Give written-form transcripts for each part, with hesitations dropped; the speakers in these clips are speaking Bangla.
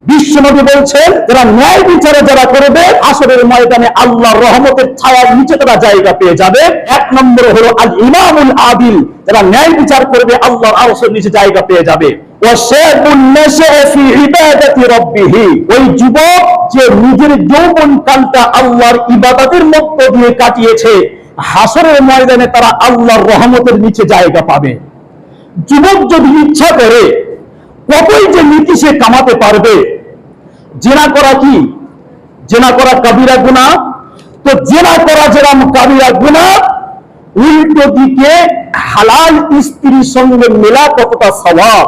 বিশ্বনবী বলছেন, যারা ন্যায় বিচারে যারা করবে হাসরের ময়দানে আল্লাহর রহমতের ছায়ার নিচে তারা জায়গা পেয়ে যাবে। এক নম্বর হলো আল ইমামুল আদিল, যারা ন্যায় বিচার করবে আল্লাহর আরশের নিচে জায়গা পেয়ে যাবে। ওয়াশাবুন নাশাআ ফি ইবাদাতি রাব্বিহ, ওই যুবক যে নিজের যৌবন কালটা আল্লাহর ইবাদতের মধ্য দিয়ে কাটিয়েছে, হাসরের ময়দানে তারা আল্লাহর রহমতের নিচে জায়গা পাবে। যুবক যদি ইচ্ছা করে কতই যে নীতি সে কামাতে পারবে। জেনা করা কি? জেনা করা কাবিরা গুনাহ। তো জেনা করা যেরকম কাবিরা গুনাহ, উল্টো দিকে হালাল স্ত্রীর সঙ্গে মেলা কতটা সওয়াব।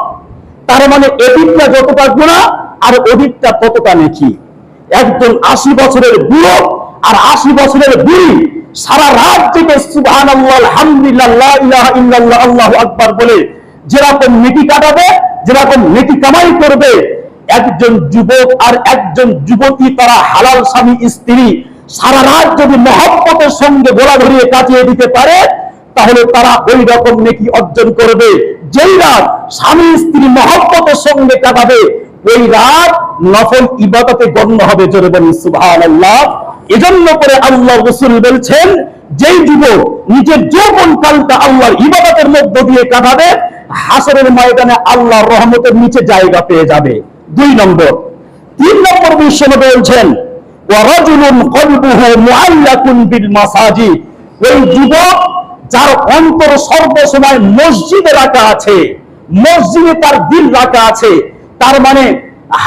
তার মানে এদিকটা যতটা গুনাহ আর ওদিকটা ততটা নেকি। একজন 80 বছরের বুড়ো আর 80 বছরের বুড়ি সারা রাত থেকে সুবহানাল্লাহ, আলহামদুলিল্লাহ, লা ইলাহা ইল্লাল্লাহ, আল্লাহু আকবার বলে যেরকম নেকি কাটাবে, যেরকম নেকি কামাই করবে, একজন যুবক আর একজন যুবতী তারা হালাল স্বামী স্ত্রী সারা রাত যদি মহব্বতের সঙ্গে গোলা ধরিয়ে কাটিয়ে দিতে পারে, তাহলে তারা ওই রকম নেকি অর্জন করবে। যেই রাত স্বামী স্ত্রী মহব্বতের সঙ্গে কাটাবে, ওই রাত নফল ইবাদতে গণ্য হবে। জোরে বলি সুবহানাল্লাহ। এজন্য করে আল্লাহ রাসূল বলছেন, যেই যুবক নিজের যৌবন কালটা আল্লাহর ইবাদতের মধ্য দিয়ে কাটাবে, হাসরের ময়দানে আল্লাহর রহমতের নিচে জায়গা পেয়ে যাবে। 2 নম্বর। 3 নম্বর বিশ্বনবী বলছেন, ওয়া রাজুলুন কলবুহু মুআল্লাকুন বিল মাসাজিদ, ওই যুবক যার অন্তর সর্বসময় মসজিদে রাখা আছে, মসজিদে তার দিল রাখা আছে। তার মানে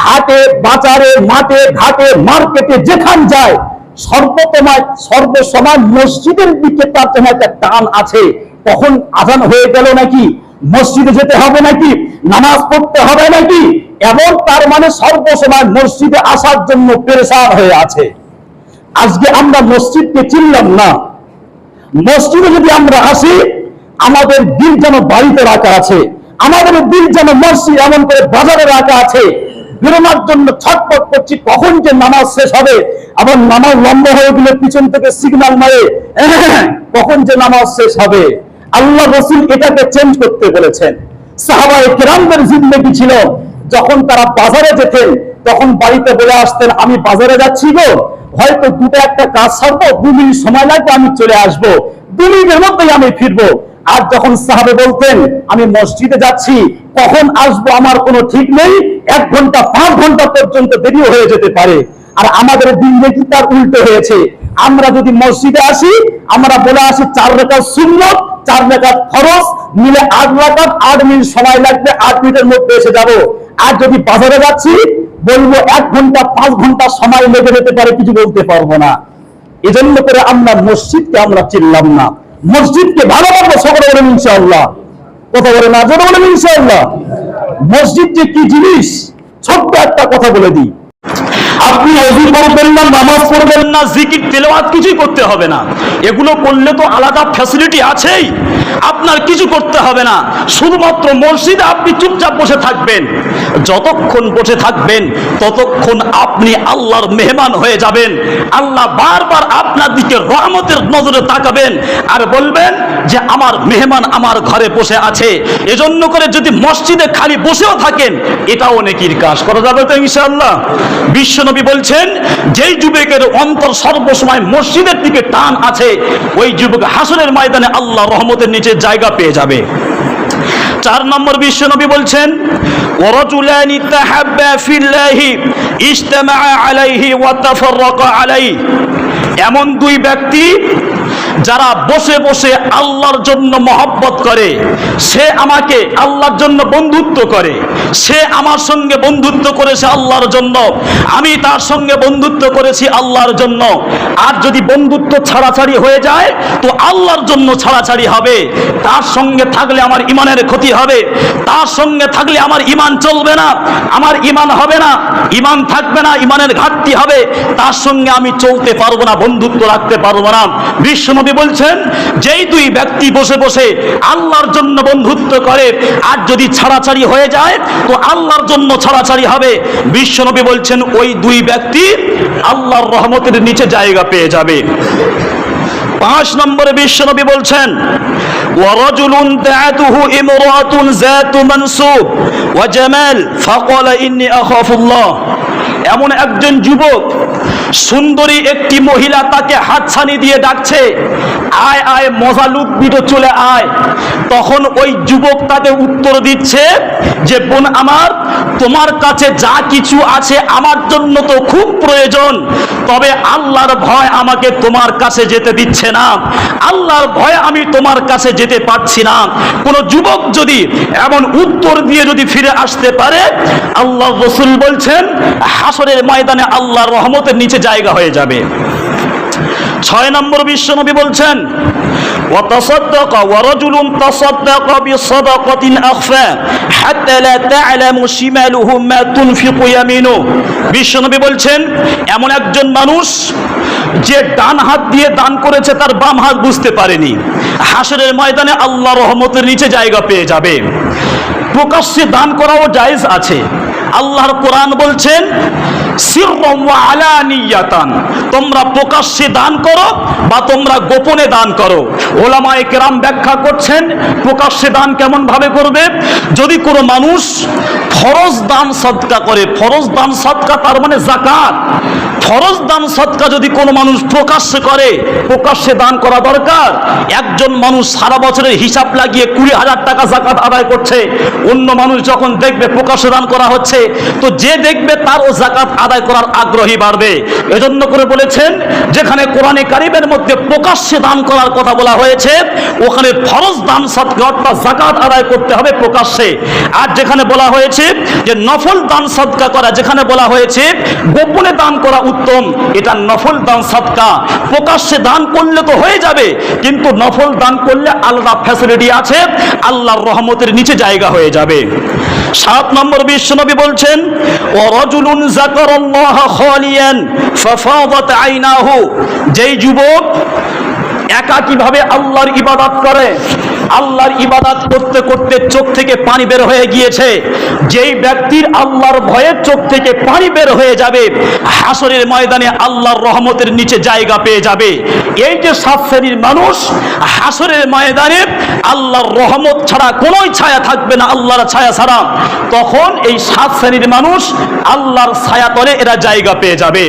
হাটে বাজারে মাঠে ঘাটে মার্কেটে যেখান যায় সর্বসময় মসজিদের দিকে তার যেন একটা টান আছে। কখন আজান হয়ে গেল নাকি, মসজিদে যেতে হবে নাকি, নামাজ পড়তে হবে নাকি, এমন তার মানে সর্বসময় মসজিদে আসার জন্য পেরেশান হয়ে আছে। আজকে আমরা মসজিদকে চিনলাম না। মসজিদে যদি আমরা আসি, আমাদের দিল যেন বাড়িতে রাখা আছে, আমাদের দিল যেন মসজিদ এমন করে বাজারে রাখা আছে। বেরোনোর জন্য ছটফট করছি, কখন যে নামাজ শেষ হবে। আবার নামাজ লম্বা হয়ে গেলে পিছন থেকে সিগন্যাল মারে, কখন যে নামাজ শেষ হবে। আল্লাহ রাসূল এটাকে চেঞ্জ করতে বলেছেন। সাহাবায়ে কেরামদের জিন্দেগি ছিল, যখন তারা বাজারে যেতেন তখন বাড়িতে বলে আসতেন, আমি বাজারে যাচ্ছি গো, হয়তো দুটো একটা কাজ সারবো, 2 মিনিট সময় লাগবে, আমি চলে আসবো, 2 মিনিটের মধ্যেই আমি ফিরবো। আর যখন সাহাবে বলতেন, আমি মসজিদে যাচ্ছি, কখন আসবো আমার কোনো ঠিক নেই, 1 ঘন্টা 5 ঘন্টা পর্যন্ত দেরিও হয়ে যেতে পারে। আর আমাদের জিন্দেগি তার উল্টো হয়েছে। আমরা যদি মসজিদে আসি, আমরা বলে আসি 4 রাকাত সুন্নাত, 4 রাকাত ফরজ, মিলে 8 রাকাত, 8 মিনিট সময় লাগবে, 8 মিনিটের মধ্যে এসে যাব। আর যদি বাজারে যাচ্ছি, বলবো 1 ঘন্টা 5 ঘন্টা সময় লেগে যেতে পারে, কিছু বলতে পারবো না। এজন্য করে আমরা মসজিদকে আমরা চিনলাম না। মসজিদকে ভালোবাসবো, সকলে বলেন ইনশাআল্লাহ। কথা বলে না, জোরে বলেন ইনশাআল্লাহ। মসজিদ যে কি জিনিস, ছোট্ট একটা কথা বলে দিই। আপনি ওযু করবেন না, নামাজ পড়বেন না, জিকির তেলাওয়াত কিছুই করতে হবে না। এগুলো করলে তো আলাদা ফ্যাসিলিটি আছেই, আপনার কিছু করতে হবে না। শুধুমাত্র মসজিদে আপনি চুপচাপ বসে থাকবেন। যতক্ষণ বসে থাকবেন ততক্ষণ আপনি আল্লাহর মেহমান হয়ে যাবেন। আল্লাহ বারবার আপনার দিকে রহমতের নজরে তাকাবেন আর বলবেন যে আমার মেহমান আমার ঘরে বসে আছে। এজন্য করে যদি মসজিদে খালি বসেও থাকেন, এটাও নেকির কাজ করা যাবে তো ইনশাআল্লাহ। বিশ্বনবী বলছেন, যেই যুবকের অন্তর সর্বসময় মসজিদের দিকে টান আছে, ওই যুবক হাসরের ময়দানে আল্লাহ রহমতের নিচে জায়গা পেয়ে যাবে। 4 নম্বর বিশ্বনবী বলছেন, ওয়ারাজুলানি তাহাব্বা ফিল্লাহি ইজতামাআ আলাইহি ওয়া তাফাররাকা আলাইহি, এমন 2 ব্যক্তি যারা বসে বসে আল্লাহর জন্য মহব্বত করে, সে আমাকে আল্লাহর জন্য বন্ধুত্ব করে, সে আমার সঙ্গে বন্ধুত্ব করেছে আল্লাহর জন্য, আমি তার সঙ্গে বন্ধুত্ব করেছি আল্লাহর জন্য। আর যদি বন্ধুত্ব ছাড়াছাড়ি হয়ে যায় তো আল্লাহর জন্য ছাড়াছাড়ি হবে। তার সঙ্গে থাকলে আমার ইমানের ক্ষতি হবে, তার সঙ্গে থাকলে আমার ইমান চলবে না, আমার ইমান হবে না, ইমান থাকবে না, ইমানের ঘাটতি হবে, তার সঙ্গে আমি চলতে পারবো না, বন্ধুত্ব রাখতে পারবো না। বিশ্বনবী বলছেন, যেই 2 ব্যক্তি বসে বসে আল্লাহর জন্য বন্ধুত্ব করে, আর যদি ছাড়াছাড়ি হয়ে যায় তো আল্লাহর জন্য ছাড়াছাড়ি হবে। বিশ্বনবী বলছেন, ওই 2 ব্যক্তি আল্লাহর রহমতের নিচে জায়গা পেয়ে যাবে। 5 নম্বরে বিশ্বনবী বলছেন ওয়ারাজুলুন দাআতুহু ইমরাতুন যাতু মানসুব ওয়া জামাল ফাকালা ইন্নী আখাফুল্লাহ। এমন একজন যুবক, সুন্দরী একটি মহিলা তাকে হাতছানি দিয়ে ডাকছে, আয় আয় মজা লুটবিটো চলে আয়। তখন ওই যুবক তাকে উত্তর দিচ্ছে যে বোন আমার, তোমার কাছে যা কিছু আছে আমার জন্য তো খুব প্রয়োজন, তবে আল্লাহর ভয় আমাকে তোমার কাছে যেতে দিচ্ছে না, আল্লাহর ভয়ে আমি তোমার কাছে যেতে পারছি না। কোন যুবক যদি এমন উত্তর দিয়ে যদি ফিরে আসতে পারে, আল্লাহ রাসূল বলছেন হাসরের ময়দানে আল্লাহর রহমতের নিচে জায়গা হয়ে যাবে। 6 নম্বর বিশ্বনবী বলছেন وتصدق ورجل تصدق بصدقة أخفى حتى لا تعلم شماله ما تنفق يمينه। বিশ্বনবী বলছেন এমন একজন মানুষ যে ডান হাত দিয়ে দান করেছে তার বাম হাত বুঝতে পারেনি, হাসরের ময়দানে আল্লাহর রহমতের নিচে জায়গা পেয়ে যাবে। প্রকাশ্যে দান করাও জায়েজ আছে। আল্লাহর কোরআন বলছেন সিররান ওয়া আলানিয়াতান, তোমরা প্রকাশ্যে দান করো বা তোমরা গোপনে দান করো। ওলামায়ে কেরাম ব্যাখ্যা করছেন প্রকাশ্যে দান কেমন ভাবে করবে। যদি কোনো মানুষ ফরজ দান সদকা করে, ফরজ দান সদকা তার মানে যাকাত, ফরজ দান সদকা যদি কোনো মানুষ প্রকাশ্যে করে, প্রকাশ্যে দান করা দরকার। একজন মানুষ সারা বছরের হিসাব লাগিয়ে 20,000 টাকা যাকাত আদায় করছে, অন্য মানুষ যখন দেখবে প্রকাশ্যে দান করা হচ্ছে, তো যে দেখবে তারও যাকাত আদায় করার আগ্রহী বাড়বে। এজন্য করে বলেছেন যেখানে কোরআনে কারিমের মধ্যে প্রকাশ্যে দান করার কথা বলা হয়েছে, ওখানে ফরজ দান সদকা অর্থাৎ যাকাত আদায় করতে হবে প্রকাশ্যে। আর যেখানে বলা হয়েছে যে নফল দান সদকা করা, যেখানে বলা হয়েছে গোপনে দান করা উত্তম, এটা নফল দান সদকা। প্রকাশ্যে দান করলে তো হয়ে যাবে, কিন্তু নফল দান করলে আলাদা ফ্যাসিলিটি আছে, আল্লাহর রহমতের নিচে জায়গা হয়ে যাবে। 7 নম্বর বিশ্বনবী বলছেন ওয়ারাজুলুন যাকারাল্লাহ খালিয়ান ফাফাদাত আইনাহু, যেই যুবক একাকীভাবে আল্লাহর ইবাদত করে, আল্লাহর ইবাদত করতে করতে চোখ থেকে পানি বের হয়ে গিয়েছে, যেই ব্যক্তির আল্লাহর ভয়ে চোখ থেকে পানি বের হয়ে যাবে, হাসরের ময়দানে আল্লাহর রহমতের নিচে জায়গা পেয়ে যাবে। এই যে 7 শ্রেণীর মানুষ, হাসরের ময়দানে আল্লাহর রহমত ছাড়া কোনো ছায়া থাকবে না, আল্লাহর ছায়া ছাড়া, তখন এই 7 শ্রেণীর মানুষ আল্লাহর ছায়া তলে এরা জায়গা পেয়ে যাবে।